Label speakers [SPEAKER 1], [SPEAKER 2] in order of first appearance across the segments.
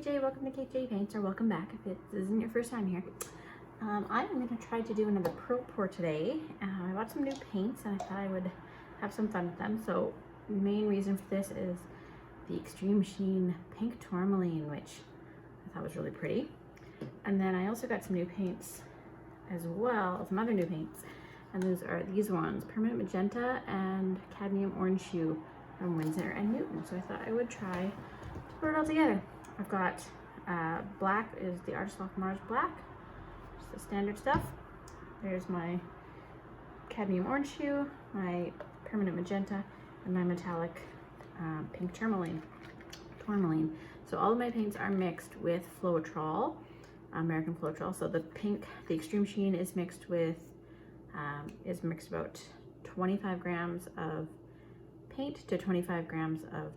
[SPEAKER 1] KJ, welcome to KJ Paints, or welcome back if it isn't your first time here. I'm going to try to do another Pro Pour today. I bought some new paints and I thought I would have some fun with them. So the main reason for this is the Extreme Sheen Pink Tourmaline, which I thought was really pretty. And then I also got some new paints as well, some other new paints. And those are these ones, Permanent Magenta and Cadmium Orange Hue from Winsor and Newton. So I thought I would try to put it all together. I've got black is the Artist Loft Mars Black, just the standard stuff. There's my Cadmium Orange Hue, my Permanent Magenta, and my metallic pink Tourmaline. So all of my paints are mixed with Floetrol, American Floetrol. So the pink, the Extreme Sheen is mixed with, about 25 grams of paint to 25 grams of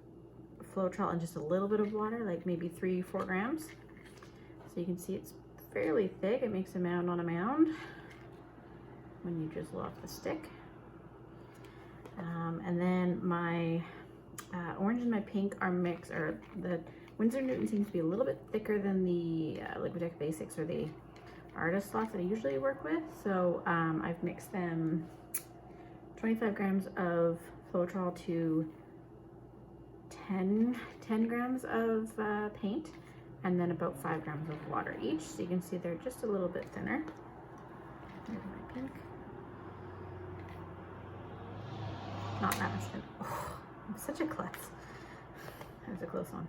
[SPEAKER 1] Floetrol and just a little bit of water, like maybe 3-4 grams. So you can see it's fairly thick. It makes a mound on a mound when you drizzle off the stick. And then my orange and my pink are mixed, or the Winsor Newton seems to be a little bit thicker than the Liquid Basics or the Artist Loft that I usually work with. So I've mixed them 25 grams of Floetrol to 10 grams of paint, and then about 5 grams of water each. So you can see they're just a little bit thinner. There's my pink. Not that much thin. Oh, I'm such a klutz. That was a close one.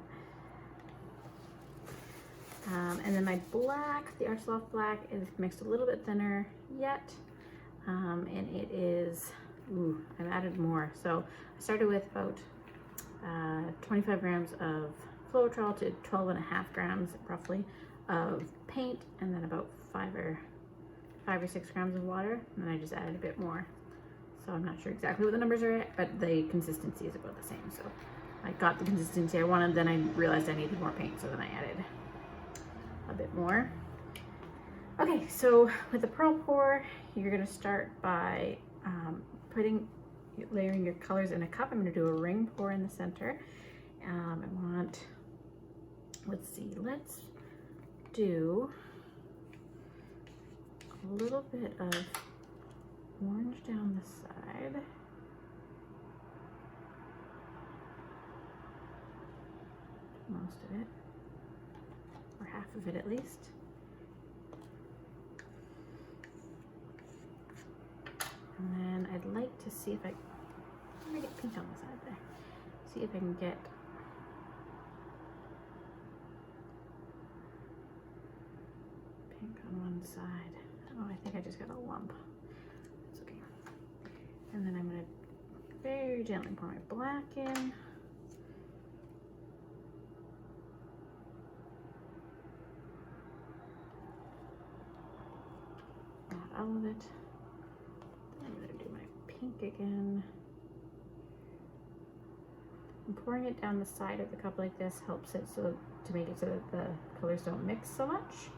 [SPEAKER 1] And then my black, the Artist Loft Black, is mixed a little bit thinner yet. And it is, I've added more. So I started with about 25 grams of Floetrol to 12.5 grams roughly of paint, and then about 5 or 6 grams of water, and then I just added a bit more. So I'm not sure exactly what the numbers are at, but the consistency is about the same. So I got the consistency I wanted, then I realized I needed more paint, so then I added a bit more. Okay, so with the Pro Pour, you're gonna start by layering your colors in a cup. I'm going to do a ring pour in the center. I want, let's do a little bit of orange down the side. Most of it, or half of it at least. And then I'd like to see if I get pink on the side there. See if I can get pink on one side. Oh, I think I just got a lump. That's okay. And then I'm gonna very gently pour my black in. Not all of it. I'm gonna do my pink again. And pouring it down the side of the cup like this helps it to make it so that the colors don't mix so much.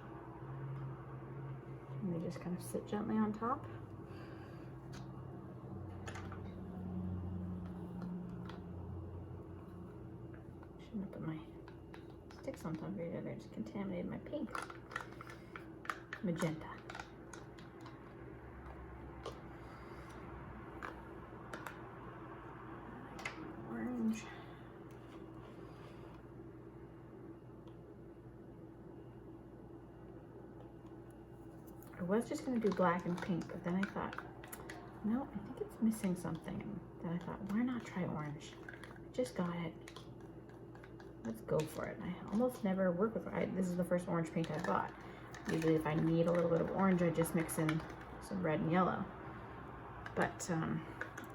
[SPEAKER 1] And they just kind of sit gently on top. Shouldn't have put my sticks on top of each other, just contaminated my pink. Magenta. Orange. I was just going to do black and pink, but then I thought, no, I think it's missing something. And then I thought, why not try orange? I just got it. Let's go for it. And I almost never work with it. This is the first orange paint I bought. Usually if I need a little bit of orange, I just mix in some red and yellow. But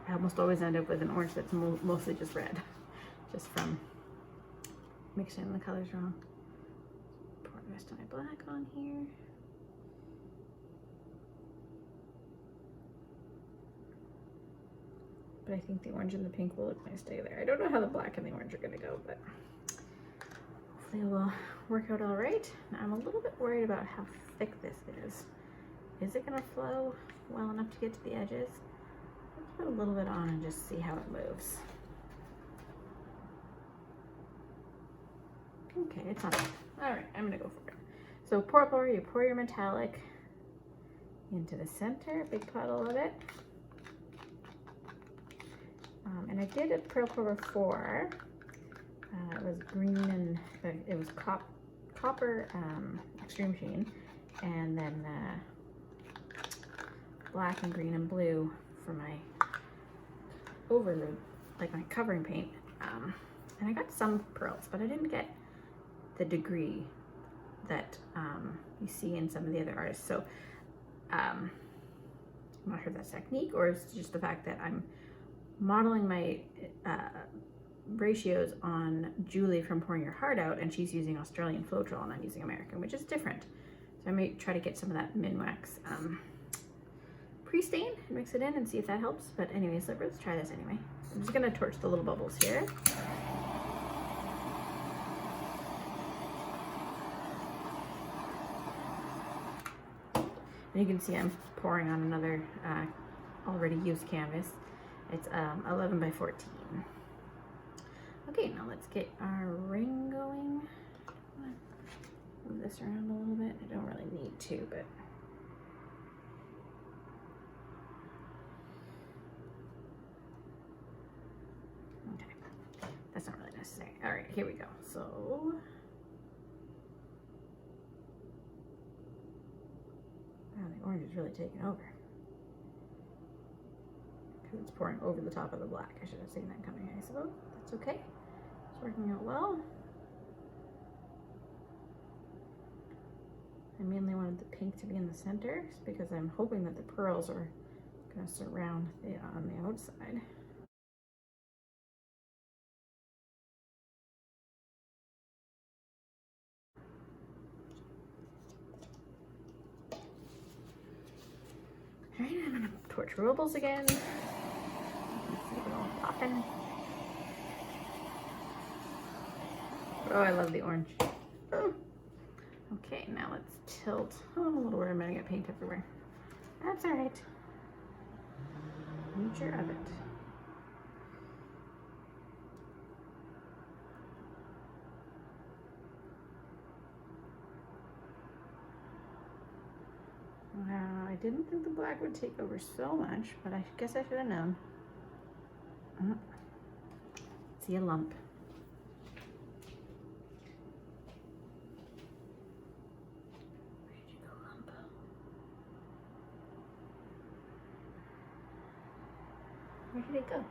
[SPEAKER 1] I almost always end up with an orange that's mostly just red, just from mixing the colors wrong. Pour the rest of my black on here. But I think the orange and the pink will look nice together. I don't know how the black and the orange are gonna go, but hopefully it will work out all right. I'm a little bit worried about how thick this is. Is it gonna flow well enough to get to the edges? Let's put a little bit on and just see how it moves. Pink. Okay, it's not bad. All right, I'm gonna go for it. So pour, you pour your metallic into the center, a big puddle of it. And I did a pearl pour before. It was green and it was copper Extreme Sheen, and then black and green and blue for my like my covering paint. And I got some pearls, but I didn't get the degree that you see in some of the other artists. So I'm not sure if that's technique or it's just the fact that I'm modeling my ratios on Julie from Pouring Your Heart Out, and she's using Australian Floetrol and I'm using American, which is different. So I may try to get some of that Minwax pre-stain and mix it in and see if that helps. But anyways, let's try this anyway. I'm just gonna torch the little bubbles here. And you can see I'm pouring on another already used canvas. It's 11 by 14. Okay, now let's get our ring going. Move this around a little bit. I don't really need to, but okay, that's not really necessary. All right, here we go. So wow, the orange is really taking over. Because it's pouring over the top of the black. I should have seen that coming, I suppose. That's okay. It's working out well. I mainly wanted the pink to be in the center because I'm hoping that the pearls are going to surround it on the outside. Alright, I'm gonna torch robles again. See it all popping. Oh, I love the orange. Oh. Okay, now let's tilt. Oh, I'm a little worried I'm gonna get paint everywhere. That's alright. Nature of it. Wow, I didn't think the black would take over so much, but I guess I should have known. See a lump. Where did you go, lump? Where did it go?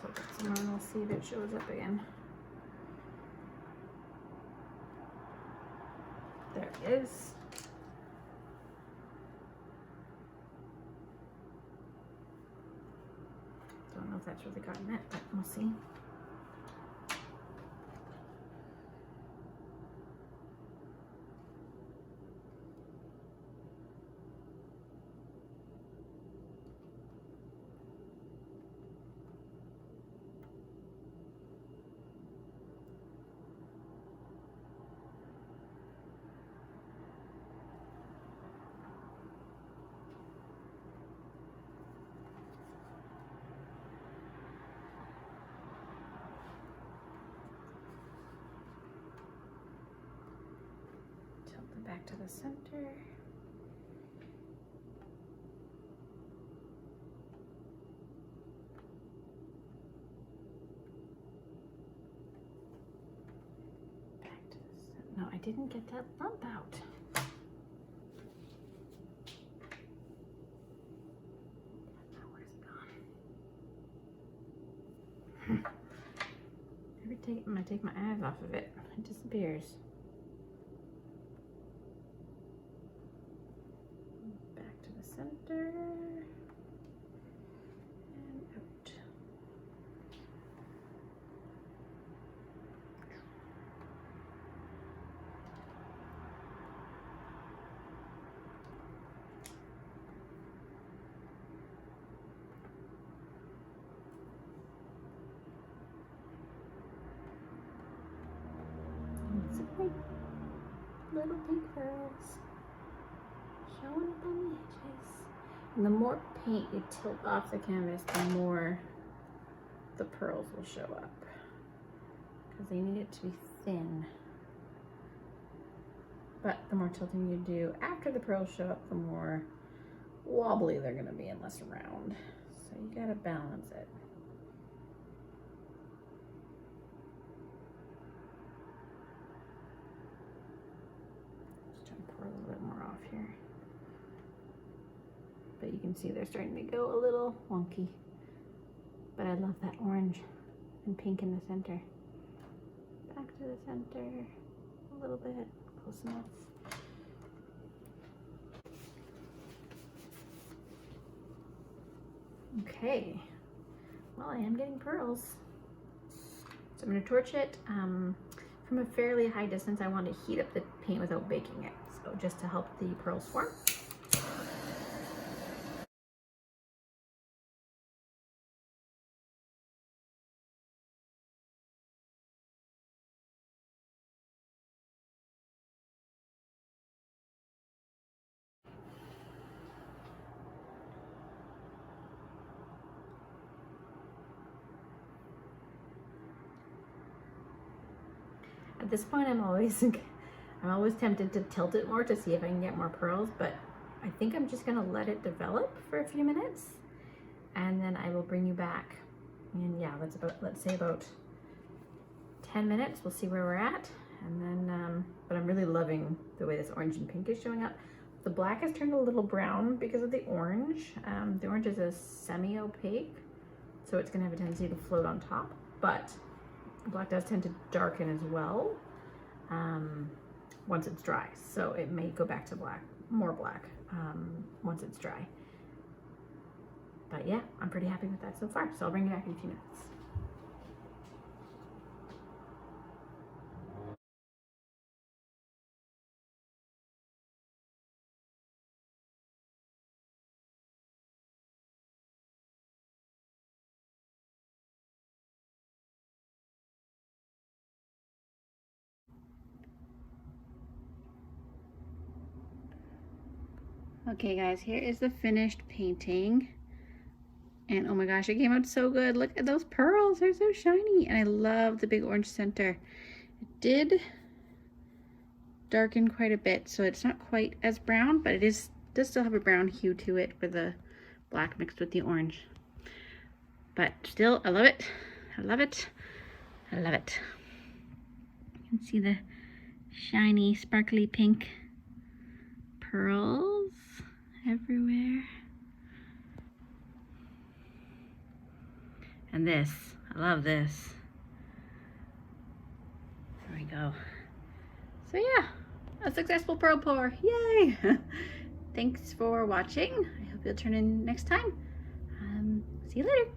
[SPEAKER 1] Tilt it some more and we'll see if it shows up again. There it is. Don't know if that's really gotten it, but we'll see. Back to the center. Back to the center. No, I didn't get that lump out. Now where's it gone? Every time I take my eyes off of it, it disappears. Center and out. And some little pink pearls showing up on the edges. And the more paint you tilt off the canvas, the more the pearls will show up. because they need it to be thin. But the more tilting you do after the pearls show up, the more wobbly they're gonna be and less round. So you gotta balance it. Just trying to pour a little bit more off here. But you can see they're starting to go a little wonky. But I love that orange and pink in the center. Back to the center, a little bit, close enough. Okay, well, I am getting pearls. So I'm gonna torch it from a fairly high distance. I want to heat up the paint without baking it. So just to help the pearls form. At this point, I'm always tempted to tilt it more to see if I can get more pearls, but I think I'm just gonna let it develop for a few minutes, and then I will bring you back. And yeah, let's say about 10 minutes. We'll see where we're at, and then. But I'm really loving the way this orange and pink is showing up. The black has turned a little brown because of the orange. The orange is a semi-opaque, so it's gonna have a tendency to float on top, but black does tend to darken as well once it's dry. So it may go back to black, more black, once it's dry. But yeah, I'm pretty happy with that so far. So I'll bring you back in a few minutes. Okay guys, here is the finished painting. And oh my gosh, it came out so good. Look at those pearls, they're so shiny. And I love the big orange center. It did darken quite a bit, so it's not quite as brown, but it does still have a brown hue to it for the black mixed with the orange. But still, I love it. I love it. I love it. You can see the shiny, sparkly pink pearls everywhere. And this, I love this. There we go. So yeah, a successful pearl pour, yay! Thanks for watching. I hope you'll turn in next time. See you later.